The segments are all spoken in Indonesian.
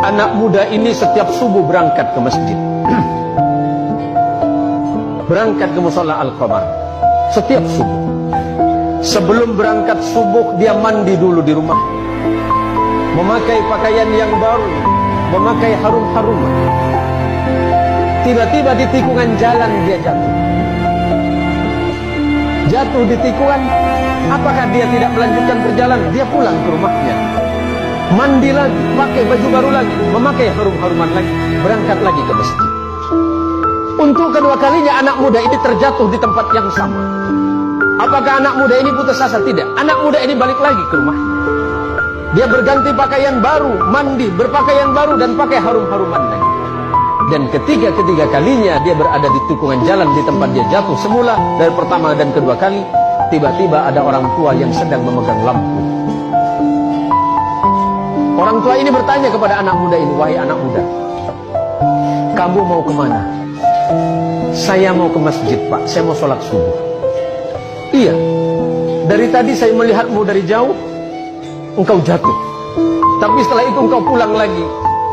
Anak muda ini setiap subuh berangkat ke masjid. Berangkat ke mushola Al-Qamar setiap subuh. Sebelum berangkat subuh, dia mandi dulu di rumah, memakai pakaian yang baru, memakai harum-haruman. Tiba-tiba di tikungan jalan dia jatuh. Jatuh di tikungan. Apakah dia tidak melanjutkan perjalanan? Dia pulang ke rumahnya, mandi lagi, pakai baju baru lagi, memakai harum-haruman lagi, berangkat lagi ke masjid. Untuk kedua kalinya anak muda ini terjatuh di tempat yang sama. Apakah anak muda ini putus asa? Tidak. Anak muda ini balik lagi ke rumahnya. Dia berganti pakaian baru, mandi, berpakaian baru, dan pakai harum-haruman lagi. Dan ketiga kalinya dia berada di tikungan jalan di tempat dia jatuh semula. Dari pertama dan kedua kali, tiba-tiba ada orang tua yang sedang memegang lampu. Orang tua ini bertanya kepada anak muda ini, "Wahai anak muda, kamu mau kemana?" "Saya mau ke masjid, Pak. Saya mau sholat subuh." "Iya, dari tadi saya melihatmu dari jauh, engkau jatuh. Tapi setelah itu engkau pulang lagi,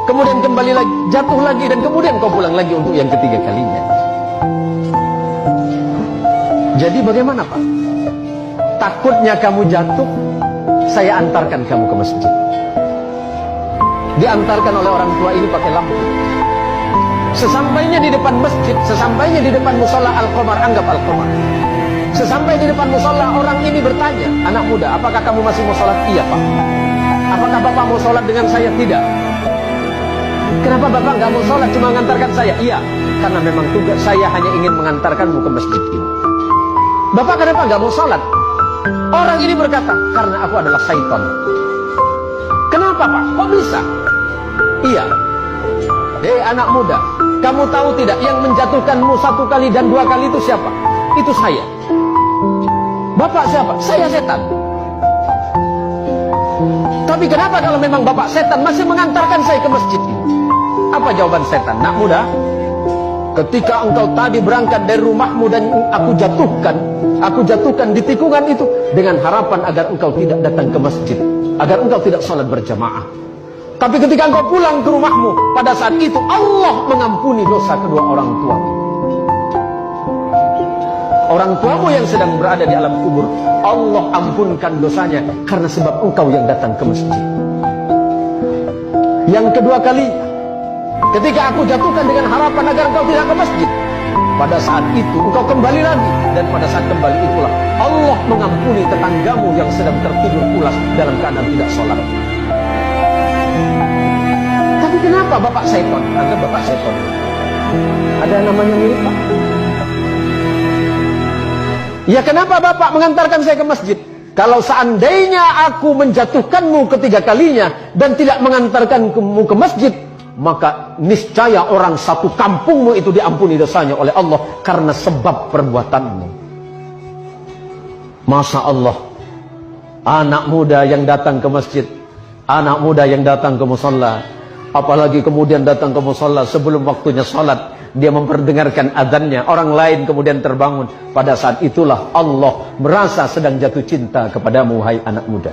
kemudian kembali lagi, jatuh lagi, dan kemudian engkau pulang lagi untuk yang ketiga kalinya. Jadi bagaimana, Pak? Takutnya kamu jatuh, saya antarkan kamu ke masjid." Diantarkan oleh orang tua ini pakai lampu. Sesampainya di depan masjid, sesampainya di depan mushola Al-Qamar, anggap Al-Qamar. Sesampai di depan mushola, orang ini bertanya, "Anak muda, apakah kamu masih mau sholat?" "Iya, Pak." "Apakah Bapak mau sholat dengan saya?" "Tidak." "Kenapa Bapak nggak mau sholat, cuma mengantarkan saya?" "Iya, karena memang tugas saya hanya ingin mengantarkanmu ke masjid ini." "Bapak kenapa nggak mau sholat?" Orang ini berkata, "Karena aku adalah syaitan." "Kenapa, Pak? Kok bisa?" "Iya. Hei anak muda, kamu tahu tidak yang menjatuhkanmu 1 kali dan 2 kali itu siapa? Itu saya." "Bapak siapa?" "Saya setan." "Tapi kenapa kalau memang Bapak setan masih mengantarkan saya ke masjid ini?" Apa jawaban setan? "Nak muda, ketika engkau tadi berangkat dari rumahmu dan aku jatuhkan di tikungan itu dengan harapan agar engkau tidak datang ke masjid, agar engkau tidak sholat berjamaah. Tapi ketika engkau pulang ke rumahmu, pada saat itu Allah mengampuni dosa kedua orang tuamu. Orang tuamu yang sedang berada di alam kubur, Allah ampunkan dosanya karena sebab engkau yang datang ke masjid. Yang kedua kali, ketika aku jatuhkan dengan harapan agar engkau tidak ke masjid, pada saat itu engkau kembali lagi, dan pada saat kembali itulah Allah mengampuni tetanggamu yang sedang tertidur pulas dalam keadaan tidak sholat." "Tapi kenapa Bapak setan?" "Anggap Bapak setan. Ada namanya mirip, Pak." "Ya kenapa Bapak mengantarkan saya ke masjid?" "Kalau seandainya aku menjatuhkanmu ketiga kalinya dan tidak mengantarkanmu ke masjid, maka niscaya orang satu kampungmu itu diampuni dosanya oleh Allah karena sebab perbuatanmu." Masya Allah, anak muda yang datang ke masjid, anak muda yang datang ke mushola, apalagi kemudian datang ke mushola sebelum waktunya sholat, dia memperdengarkan adzannya, orang lain kemudian terbangun. Pada saat itulah Allah merasa sedang jatuh cinta kepadamu, hai anak muda.